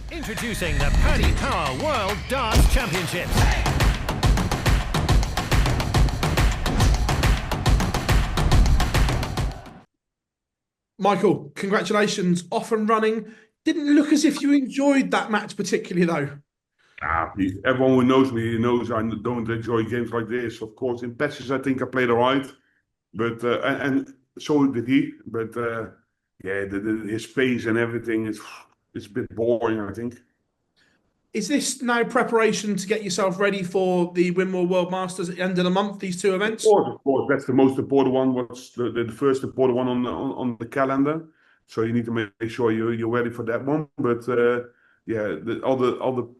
Introducing the Paddy Power World Darts Championship. Michael, congratulations, off and running. Didn't look as if you enjoyed that match particularly, though. Everyone who knows me knows I don't enjoy games like this. Of course, in patches I think I played all right, but and so did he. But yeah, his pace and everything it's a bit boring, I think. Is this now preparation to get yourself ready for the Wimborne World Masters at the end of the month, these two events? Of course, that's the most important one. What's the first important one on the calendar? So you need to make sure you're ready for that one. But yeah, all the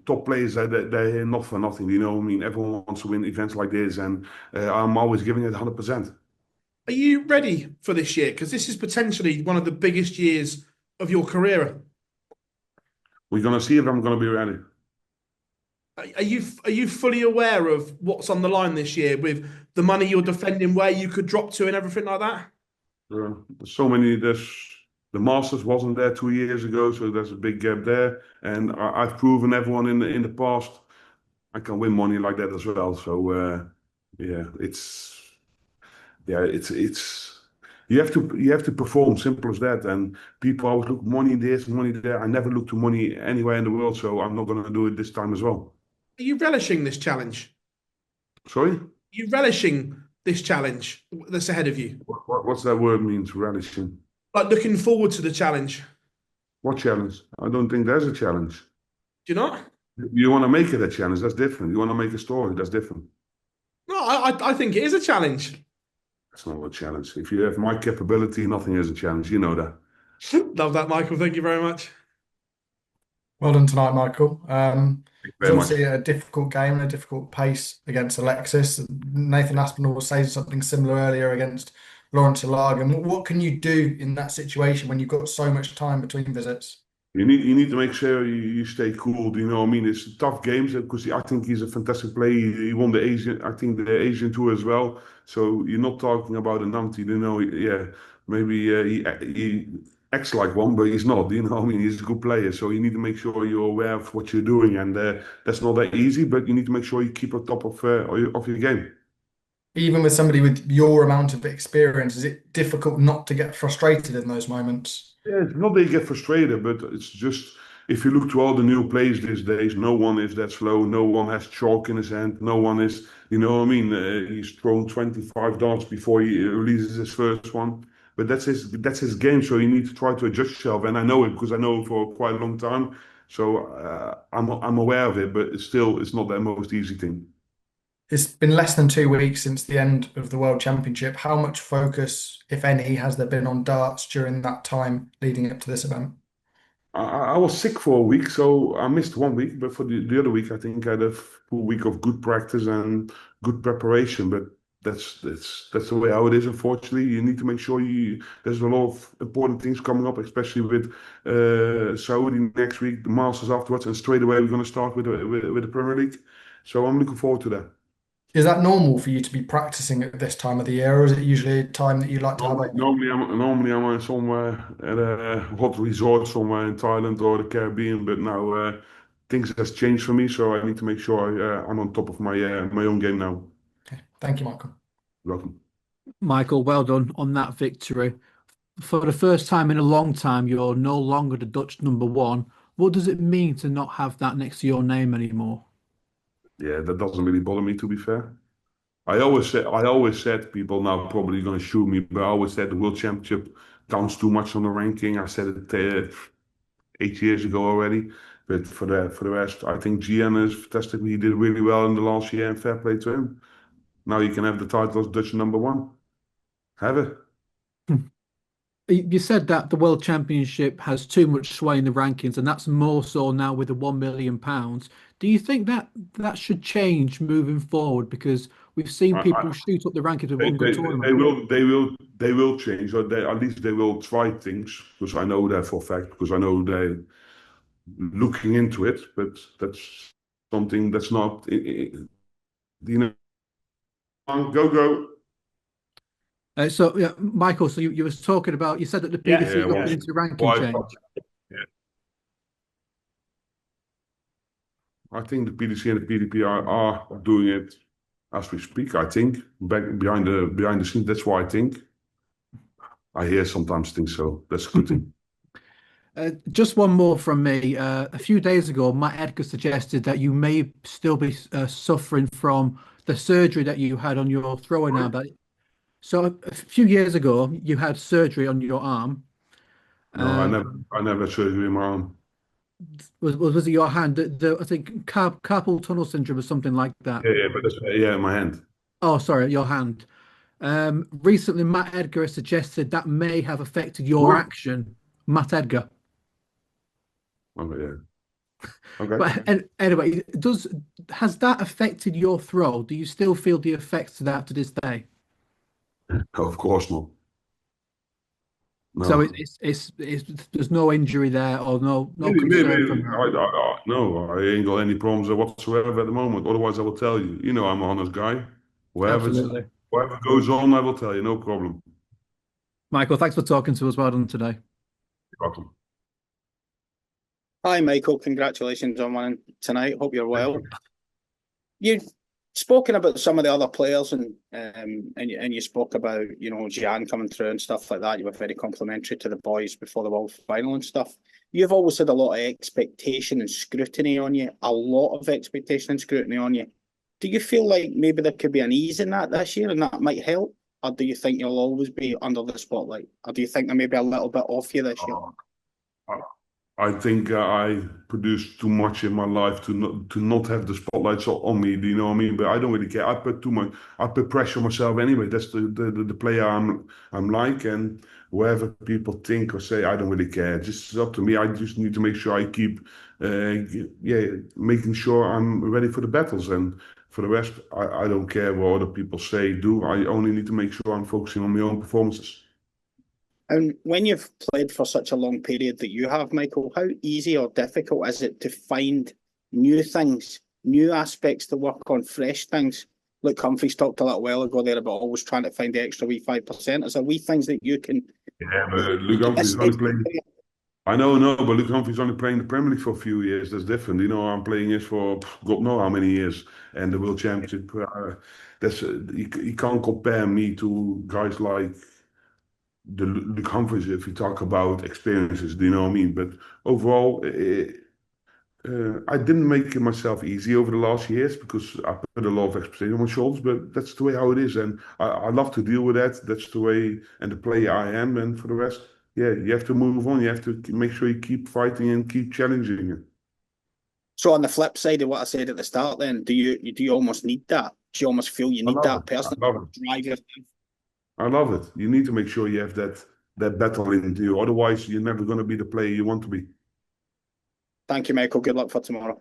top players they're here not for nothing. You know, I mean, everyone wants to win events like this, and I'm always giving it 100%. Are you ready for this year? Because this is potentially one of the biggest years of your career. We're gonna see if I'm gonna be ready. Are you fully aware of what's on the line this year with the money you're defending, where you could drop to, and everything like that? There's so many. The Masters wasn't there 2 years ago, so there's a big gap there. And I've proven everyone in the past I can win money like that as well. So yeah, it's you have to perform. Simple as that. And people always look money this, money there. I never look to money anywhere in the world, so I'm not gonna do it this time as well. Are you relishing this challenge? Sorry? Are you relishing this challenge that's ahead of you? What's that word means? Relishing. Like looking forward to the challenge? What challenge? I don't think there's a challenge. Do you not? You want to make it a challenge, that's different. You want to make a story, that's different. No, I think it is a challenge. That's not a challenge. If you have my capability, nothing is a challenge. You know that. Love that, Michael. Thank you very much. Well done tonight, Michael. It's Very much. obviously a difficult game and a difficult pace against Alexis. Nathan Aspinall was saying something similar earlier against Lawrence Alagan. What can you do in that situation when you've got so much time between visits? You need to make sure you stay cool. You know what I mean? It's tough games because I think he's a fantastic player. He won the Asian, I think the Asian tour as well. So you're not talking about a numpty. You know, yeah, maybe he acts like one, but he's not. You know what I mean? He's a good player. So you need to make sure you're aware of what you're doing, and that's not that easy. But you need to make sure you keep on top of your game. Even with somebody with your amount of experience, is it difficult not to get frustrated in those moments? Yeah, it's not that you get frustrated, but it's just if you look to all the new players these days, no one is that slow. No one has chalk in his hand. No one is, you know what I mean? He's thrown 25 darts before he releases his first one. But that's his game, so you need to try to adjust yourself. And I know it because I know it for quite a long time. So I'm aware of it, but it's not the most easy thing. It's been less than 2 weeks since the end of the World Championship. How much focus, if any, has there been on darts during that time leading up to this event? I was sick for a week, so I missed 1 week. But for the other week, I think I had a full week of good practice and good preparation. But that's the way how it is. Unfortunately, you need to make sure There's a lot of important things coming up, especially with Saudi next week, the Masters afterwards, and straight away we're going to start with the Premier League. So I'm looking forward to that. Is that normal for you to be practicing at this time of the year, or is it usually a time that you like to have off? Normally I'm somewhere at a hot resort somewhere in Thailand or the Caribbean, but now things has changed for me, so I need to make sure I'm on top of my own game now. Okay. Thank you, Michael. Welcome. Michael, well done on that victory. For the first time in a long time, you're no longer the Dutch number one. What does it mean to not have that next to your name anymore? Yeah, that doesn't really bother me, to be fair. I always said people now probably going to shoot me, but I always said the World Championship counts too much on the ranking. I said it 8 years ago already. But for the rest, I think GN is fantastic. He did really well in the last year, and fair play to him. Now you can have the title as Dutch number one. Have it. You said that the World Championship has too much sway in the rankings, and that's more so now with the £1 million. Do you think that should change moving forward? Because we've seen people shoot up the rankings with They, one good they, tournament. they will change, or at least they will try things, because I know that for a fact, because I know they're looking into it, but that's something that's not, you know, go. So, yeah, Michael, so you was talking about, you said that the PDC Yeah, is looking into ranking why? change. Yeah. I think the PDC and the PDP are doing it as we speak. I think back behind the scenes. That's why I think. I hear sometimes things so. That's a good thing. Just one more from me. A few days ago, Matt Edgar suggested that you may still be suffering from the surgery that you had on your throwing arm. So a few years ago, you had surgery on your arm. No, I never had surgery in my arm. Was it your hand? I think carpal tunnel syndrome or something like that. Yeah, but that's my hand. Oh, sorry, your hand. Recently, Matt Edgar has suggested that may have affected your action. Matt Edgar. Oh yeah. Okay. But anyway, has that affected your throw? Do you still feel the effects of that to this day? Of course not. No. So it's there's no injury there or no Maybe, concern from that. no, I ain't got any problems whatsoever at the moment. Otherwise, I will tell you. You know, I'm an honest guy. Absolutely. Whatever goes on, I will tell you. No problem. Michael, thanks for talking to us. Well done today. You're welcome. Hi, Michael. Congratulations on winning tonight. Hope you're well. You've spoken about some of the other players, and you spoke about, you know, Jan coming through and stuff like that. You were very complimentary to the boys before the World Final and stuff. You've always had a lot of expectation and scrutiny on you. A lot of expectation and scrutiny on you. Do you feel like maybe there could be an ease in that this year, and that might help? Or do you think you'll always be under the spotlight? Or do you think there may be a little bit off you this year? I think I produced too much in my life to not have the spotlights on me. Do you know what I mean? But I don't really care. I put pressure on myself anyway. That's the player I'm like, and whatever people think or say, I don't really care. It's up to me. I just need to make sure I keep, making sure I'm ready for the battles. And for the rest, I don't care what other people say, do. I only need to make sure I'm focusing on my own performances. And when you've played for such a long period that you have, Michael, how easy or difficult is it to find new things, new aspects to work on, fresh things? Luke Humphries talked a little while ago there about always trying to find the extra wee 5%. Is there wee things that you can... Yeah, but Luke Humphries is only playing... I know, but Luke Humphries is only playing the Premier League for a few years. That's different. You know, I'm playing this for God knows how many years. And the World Championship, you can't compare me to guys like the Luke Humphries if you talk about experiences, do you know what I mean? But overall, I didn't make it myself easy over the last years because I put a lot of expectation on my shoulders, but that's the way how it is. And I love to deal with that. That's the way and the player I am. And for the rest, yeah, you have to move on. You have to make sure you keep fighting and keep challenging it. So on the flip side of what I said at the start then, do you almost need that? Do you almost feel you need that person to drive yourself? I love it. You need to make sure you have that battle in you. Otherwise, you're never going to be the player you want to be. Thank you, Michael. Good luck for tomorrow.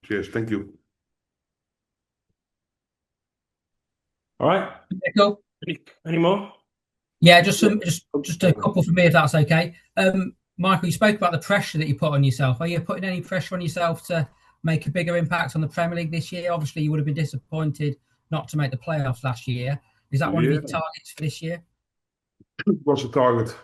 Cheers. Thank you. All right. Michael? Any more? Yeah, just a couple for me, if that's okay. Michael, you spoke about the pressure that you put on yourself. Are you putting any pressure on yourself to make a bigger impact on the Premier League this year? Obviously, you would have been disappointed not to make the playoffs last year. Is that one of your targets for this year? What's the target?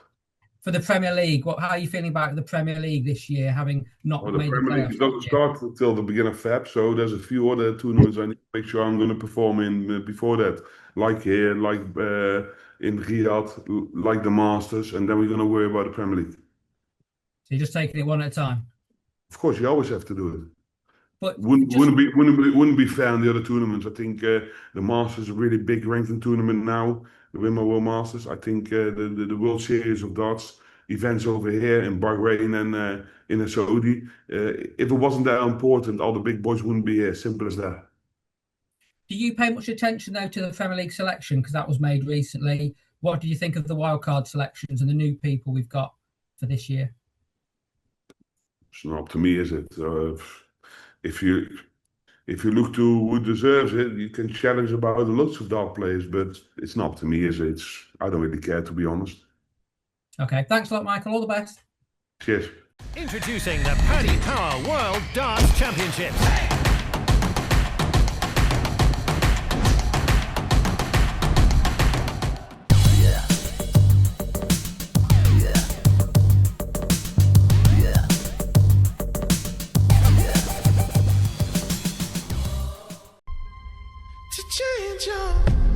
For the Premier League, how are you feeling about the Premier League this year, having not made the playoffs? It doesn't start until the beginning of Feb, so there's a few other tournaments I need to make sure I'm going to perform in before that, like here, like in Riyadh, like the Masters, and then we're going to worry about the Premier League. So you're just taking it one at a time? Of course, you always have to do it. But wouldn't be fair in the other tournaments. I think the Masters is a really big ranking tournament now. The Women's World Masters. I think the World Series of Darts events over here in Bahrain and in Saudi. If it wasn't that important, all the big boys wouldn't be here. Simple as that. Do you pay much attention though to the Premier League selection because that was made recently? What do you think of the wildcard selections and the new people we've got for this year? It's not up to me, is it? If you look to who deserves it, you can challenge about lots of dart players, but it's not up to me, is it? I don't really care, to be honest. Okay, thanks a lot, Michael. All the best. Cheers. Introducing the Paddy Power World Darts Championship. picture.